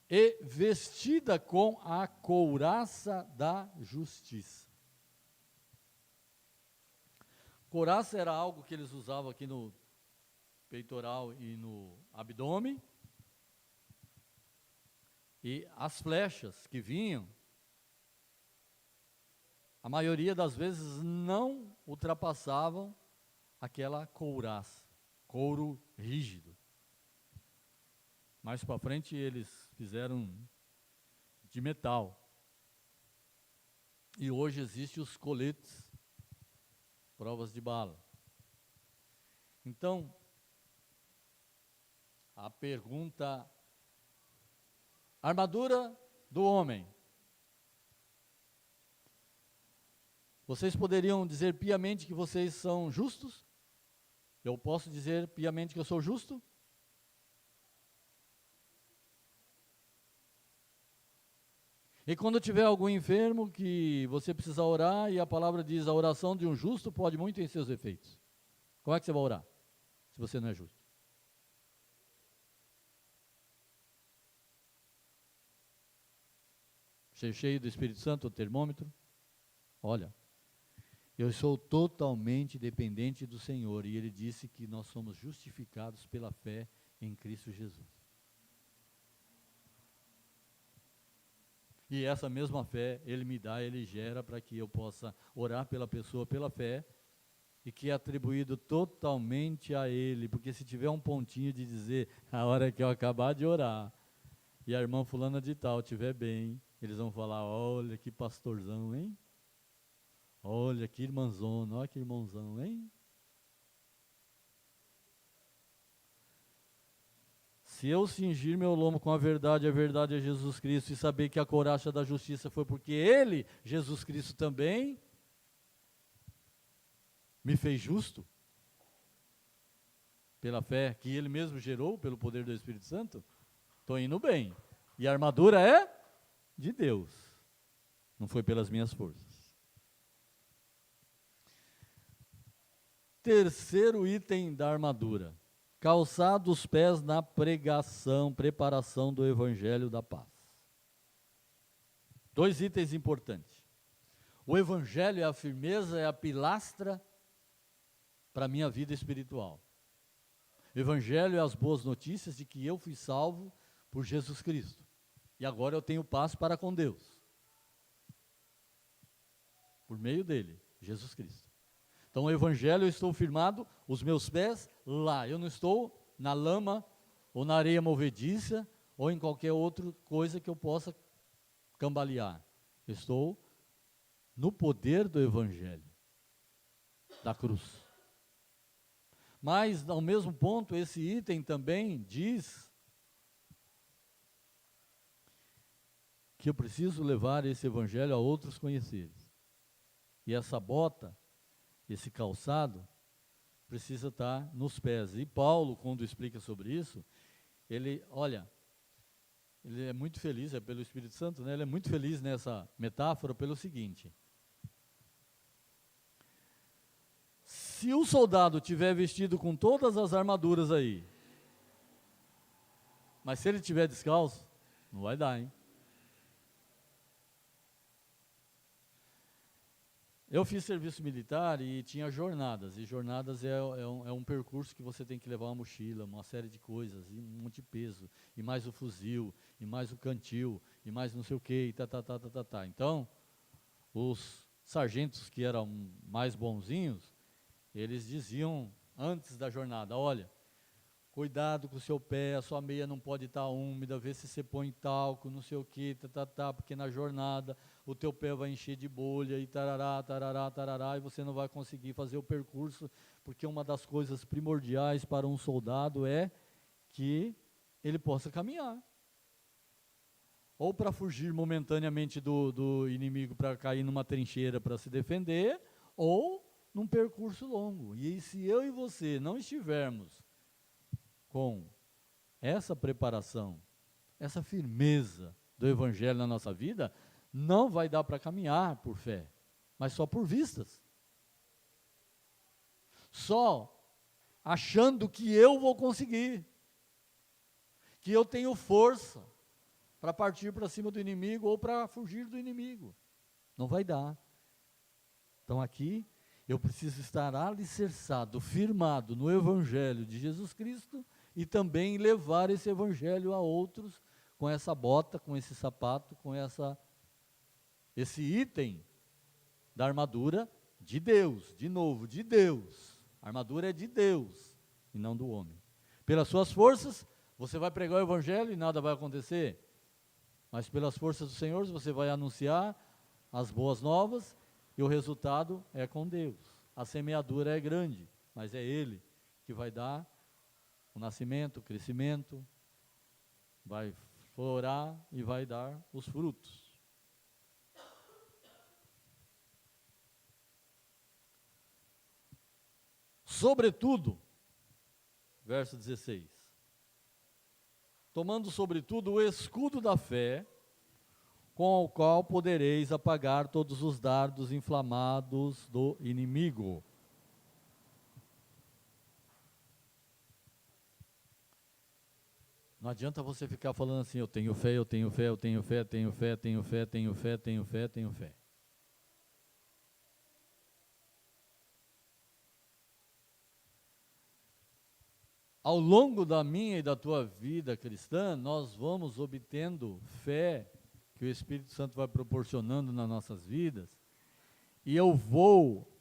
e vestida com a couraça da justiça. Couraça era algo que eles usavam aqui no peitoral e no abdômen, e as flechas que vinham, a maioria das vezes não ultrapassavam aquela couraça, couro rígido. Mais para frente eles fizeram de metal. E hoje existem os coletes, provas de bala. Então, a pergunta, armadura do homem. Vocês poderiam dizer piamente que vocês são justos? Eu posso dizer piamente que eu sou justo? E quando tiver algum enfermo que você precisa orar, e a palavra diz, a oração de um justo pode muito em seus efeitos. Como é que você vai orar, se você não é justo? Ser cheio do Espírito Santo, o termômetro? Olha, eu sou totalmente dependente do Senhor, e Ele disse que nós somos justificados pela fé em Cristo Jesus. E essa mesma fé, Ele me dá, Ele gera para que eu possa orar pela pessoa pela fé, e que é atribuído totalmente a Ele, porque se tiver um pontinho de dizer, a hora que eu acabar de orar, e a irmã fulana de tal estiver bem, eles vão falar, olha que pastorzão, hein? Olha que irmãzona, olha que irmãozão, hein? Se eu cingir meu lombo com a verdade é Jesus Cristo, e saber que a couraça da justiça foi porque Ele, Jesus Cristo também, me fez justo, pela fé que Ele mesmo gerou, pelo poder do Espírito Santo, estou indo bem. E a armadura é de Deus, não foi pelas minhas forças. Terceiro item da armadura. Calçar os pés na pregação, preparação do Evangelho da paz. 2 itens importantes. O Evangelho é a firmeza, é a pilastra para a minha vida espiritual. O Evangelho é as boas notícias de que eu fui salvo por Jesus Cristo. E agora eu tenho paz para com Deus. Por meio dele, Jesus Cristo. Então, o Evangelho, eu estou firmado, os meus pés lá. Eu não estou na lama, ou na areia movediça, ou em qualquer outra coisa que eu possa cambalear. Eu estou no poder do Evangelho, da cruz. Mas, ao mesmo ponto, esse item também diz que eu preciso levar esse Evangelho a outros conheceres. E essa bota, esse calçado, precisa estar nos pés. E Paulo, quando explica sobre isso, ele é muito feliz, é pelo Espírito Santo, né? Ele é muito feliz nessa metáfora pelo seguinte: se o soldado tiver vestido com todas as armaduras aí, mas se ele tiver descalço, não vai dar, hein? Eu fiz serviço militar e tinha jornadas, e jornadas é um percurso que você tem que levar uma mochila, uma série de coisas, e um monte de peso, e mais o fuzil, e mais o cantil, e mais não sei o que, e tá. Então, os sargentos que eram mais bonzinhos, eles diziam antes da jornada: olha, cuidado com o seu pé, a sua meia não pode estar úmida, vê se você põe talco, não sei o que, porque na jornada o teu pé vai encher de bolha e tarará, e você não vai conseguir fazer o percurso, porque uma das coisas primordiais para um soldado é que ele possa caminhar. Ou para fugir momentaneamente do inimigo, para cair numa trincheira para se defender, ou num percurso longo. E se eu e você não estivermos com essa preparação, essa firmeza do Evangelho na nossa vida, não vai dar para caminhar por fé, mas só por vistas. Só achando que eu vou conseguir, que eu tenho força para partir para cima do inimigo ou para fugir do inimigo. Não vai dar. Então aqui eu preciso estar alicerçado, firmado no Evangelho de Jesus Cristo, e também levar esse evangelho a outros com essa bota, com esse sapato, com esse item da armadura de Deus, de novo, de Deus. A armadura é de Deus e não do homem. Pelas suas forças, você vai pregar o evangelho e nada vai acontecer, mas pelas forças do Senhor, você vai anunciar as boas novas e o resultado é com Deus. A semeadura é grande, mas é Ele que vai dar o nascimento, o crescimento, vai florar e vai dar os frutos. Sobretudo, verso 16, tomando sobretudo o escudo da fé, com o qual podereis apagar todos os dardos inflamados do inimigo. Não adianta você ficar falando assim: eu tenho fé, eu tenho fé, eu tenho fé, tenho fé, tenho fé, tenho fé, tenho fé, tenho fé. Ao longo da minha e da tua vida cristã, nós vamos obtendo fé que o Espírito Santo vai proporcionando nas nossas vidas, e eu vou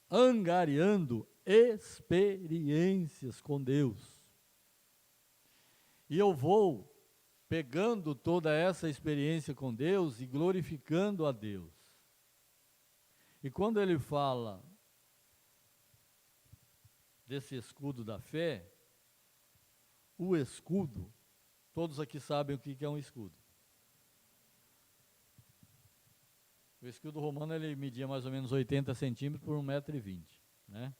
angariando experiências com Deus. E eu vou pegando toda essa experiência com Deus e glorificando a Deus. E quando ele fala desse escudo da fé, o escudo, todos aqui sabem o que é um escudo. O escudo romano, ele media mais ou menos 80 centímetros por 1,20 m, né?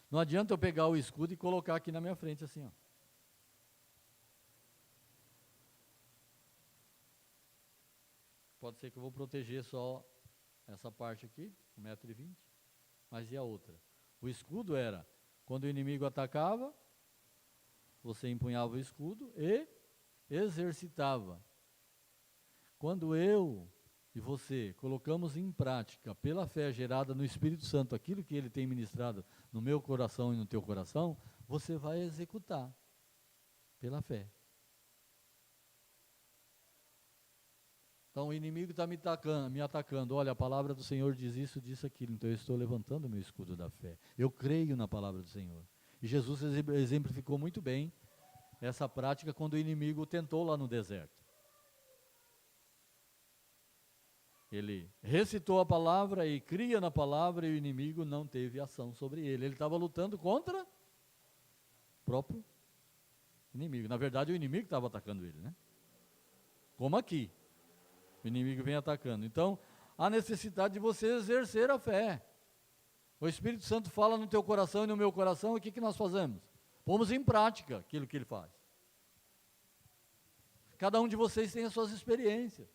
Não adianta eu pegar o escudo e colocar aqui na minha frente assim, ó. Pode ser que eu vou proteger só essa parte aqui, 1,20 m, mas e a outra? O escudo era, quando o inimigo atacava, você empunhava o escudo e exercitava. Quando eu e você colocamos em prática, pela fé gerada no Espírito Santo, aquilo que ele tem ministrado no meu coração e no teu coração, você vai executar pela fé. Então o inimigo está me atacando, olha, a palavra do Senhor diz isso, diz aquilo, então eu estou levantando o meu escudo da fé. Eu creio na palavra do Senhor. E Jesus exemplificou muito bem essa prática quando o inimigo tentou lá no deserto. Ele recitou a palavra e cria na palavra, e o inimigo não teve ação sobre ele. Ele estava lutando contra o próprio inimigo. Na verdade, o inimigo estava atacando ele, né? Como aqui. O inimigo vem atacando. Então, há necessidade de você exercer a fé. O Espírito Santo fala no teu coração e no meu coração, e o que nós fazemos? Pomos em prática aquilo que ele faz. Cada um de vocês tem as suas experiências.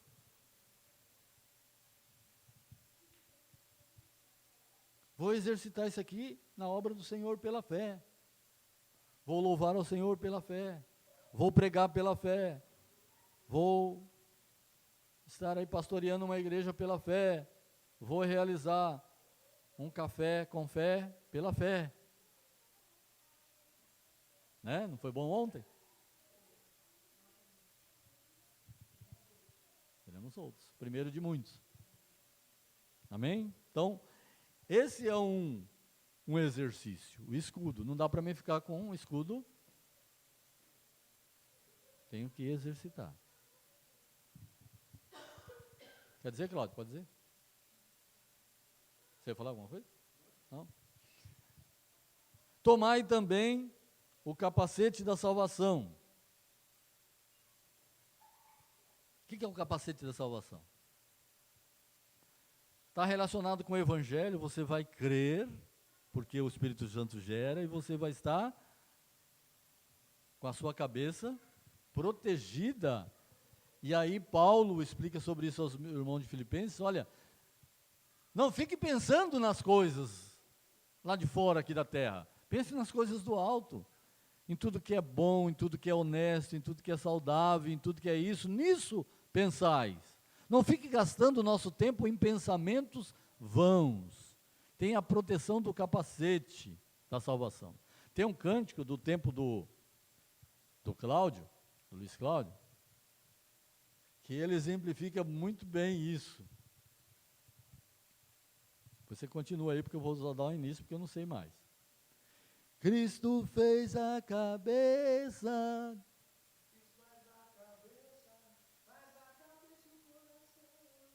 Vou exercitar isso aqui na obra do Senhor pela fé. Vou louvar ao Senhor pela fé. Vou pregar pela fé. Vou estar aí pastoreando uma igreja pela fé. Vou realizar um café com fé pela fé. Né? Não foi bom ontem? Teremos outros. Primeiro de muitos. Amém? Então, esse é um exercício. O escudo. Não dá para mim ficar com um escudo. Tenho que exercitar. Quer dizer, Cláudio? Pode dizer? Você ia falar alguma coisa? Não? Tomai também o capacete da salvação. O que é o capacete da salvação? Está relacionado com o Evangelho, você vai crer, porque o Espírito Santo gera, e você vai estar com a sua cabeça protegida. E aí Paulo explica sobre isso aos irmãos de Filipenses, olha, não fique pensando nas coisas lá de fora aqui da terra, pense nas coisas do alto, em tudo que é bom, em tudo que é honesto, em tudo que é saudável, em tudo que é isso, nisso pensais. Não fique gastando o nosso tempo em pensamentos vãos. Tem a proteção do capacete da salvação. Tem um cântico do tempo do Cláudio, do Luiz Cláudio, que ele exemplifica muito bem isso. Você continua aí, porque eu vou só dar um início, porque eu não sei mais. Cristo fez a cabeça.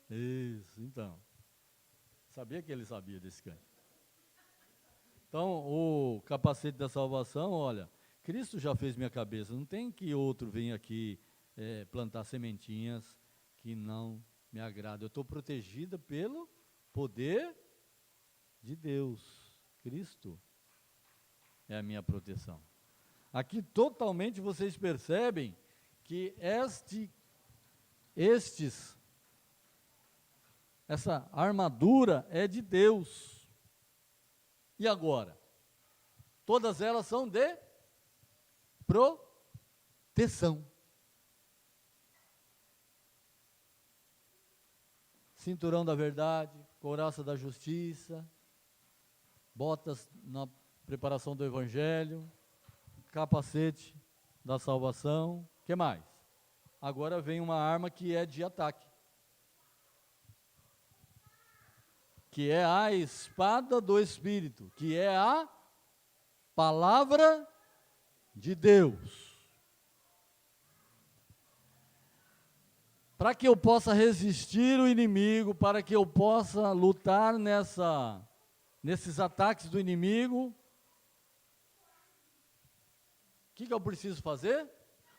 Isso, então. Sabia que ele sabia desse canto. Então, o capacete da salvação, olha, Cristo já fez minha cabeça, não tem que outro venha aqui plantar sementinhas que não me agradam. Eu estou protegida pelo poder de Deus. Cristo é a minha proteção. Aqui totalmente vocês percebem que essa armadura é de Deus. E agora? Todas elas são de proteção. Cinturão da verdade, couraça da justiça, botas na preparação do evangelho, capacete da salvação. O que mais? Agora vem uma arma que é de ataque, que é a espada do Espírito, que é a palavra de Deus. Para que eu possa resistir o inimigo, para que eu possa lutar nesses ataques do inimigo, o que eu preciso fazer?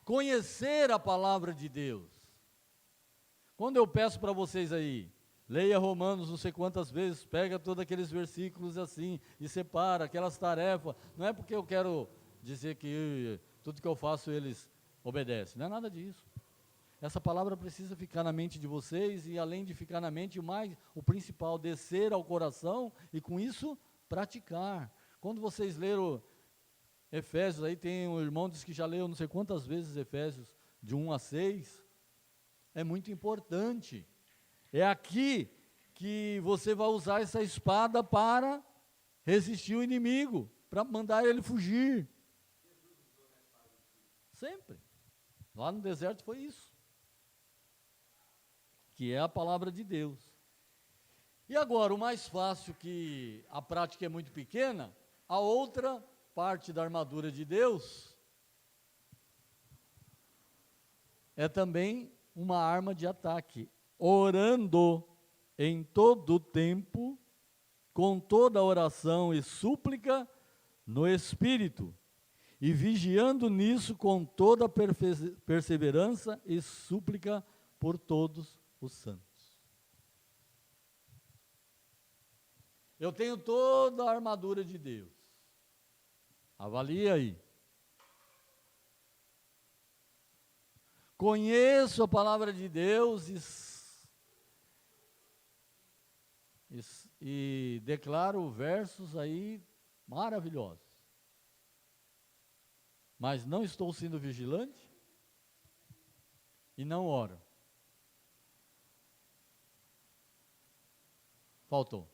Conhecer a palavra de Deus. Quando eu peço para vocês aí, leia Romanos não sei quantas vezes, pega todos aqueles versículos assim, e separa aquelas tarefas, não é porque eu quero dizer que tudo que eu faço eles obedecem, não é nada disso. Essa palavra precisa ficar na mente de vocês, e além de ficar na mente, o principal, descer ao coração, e com isso, praticar. Quando vocês leram Efésios, aí tem um irmão que diz que já leu não sei quantas vezes Efésios, de 1 a 6, é muito importante. É aqui que você vai usar essa espada para resistir o inimigo, para mandar ele fugir. Sempre. Lá no deserto foi isso. Que é a palavra de Deus. E agora, o mais fácil, que a prática é muito pequena, a outra parte da armadura de Deus é também uma arma de ataque, orando em todo o tempo, com toda oração e súplica no Espírito, e vigiando nisso com toda perseverança e súplica por todos os santos. Eu tenho toda a armadura de Deus. Avalie aí. Conheço a palavra de Deus e declaro versos aí maravilhosos. Mas não estou sendo vigilante e não oro. Faltou.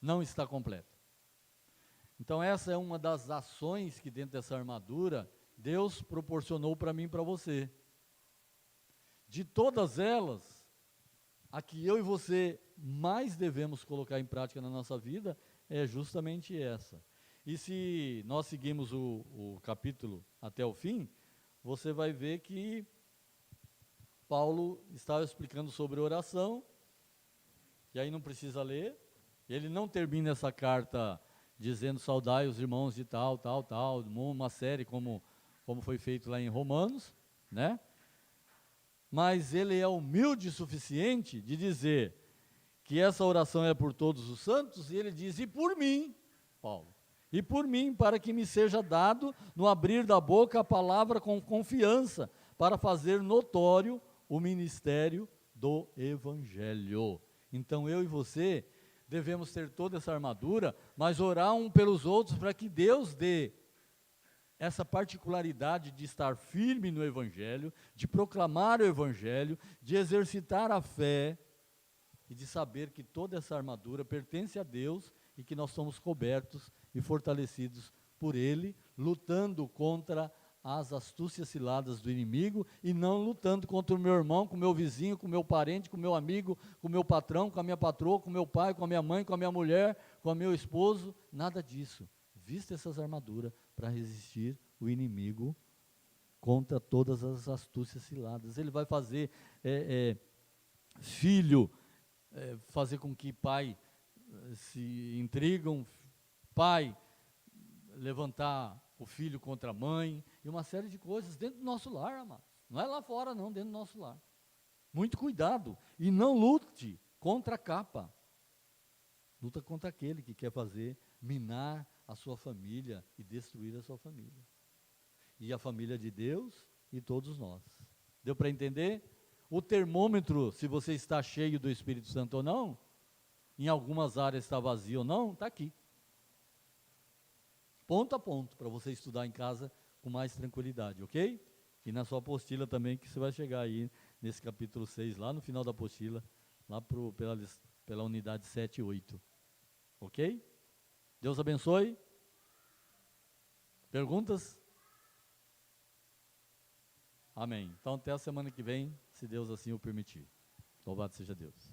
Não está completo. Então essa é uma das ações que dentro dessa armadura Deus proporcionou para mim e para você. De todas elas, a que eu e você mais devemos colocar em prática na nossa vida é justamente essa. E se nós seguimos o capítulo até o fim, você vai ver que Paulo estava explicando sobre oração, e aí não precisa ler, ele não termina essa carta dizendo saudai os irmãos de tal, uma série como foi feito lá em Romanos, né? Mas ele é humilde o suficiente de dizer que essa oração é por todos os santos, e ele diz, e por mim, Paulo, e por mim, para que me seja dado, no abrir da boca, a palavra com confiança, para fazer notório o ministério do Evangelho. Então eu e você devemos ter toda essa armadura, mas orar um pelos outros para que Deus dê essa particularidade de estar firme no Evangelho, de proclamar o Evangelho, de exercitar a fé e de saber que toda essa armadura pertence a Deus e que nós somos cobertos e fortalecidos por Ele, lutando contra as astúcias ciladas do inimigo e não lutando contra o meu irmão, com o meu vizinho, com o meu parente, com o meu amigo, com o meu patrão, com a minha patroa, com o meu pai, com a minha mãe, com a minha mulher, com o meu esposo, nada disso. Vista essas armaduras para resistir o inimigo contra todas as astúcias ciladas. Ele vai fazer filho, fazer com que pai se intrigam, pai levantar o filho contra a mãe, e uma série de coisas dentro do nosso lar, amados. Não é lá fora não, dentro do nosso lar. Muito cuidado, e não lute contra a capa. Luta contra aquele que quer fazer, minar a sua família e destruir a sua família. E a família de Deus e todos nós. Deu para entender? O termômetro, se você está cheio do Espírito Santo ou não, em algumas áreas está vazio ou não, está aqui. Ponto a ponto, para você estudar em casa com mais tranquilidade, ok? E na sua apostila também, que você vai chegar aí nesse capítulo 6, lá no final da apostila, lá pela unidade 7 e 8. Ok? Deus abençoe. Perguntas? Amém. Então até a semana que vem, se Deus assim o permitir. Louvado seja Deus.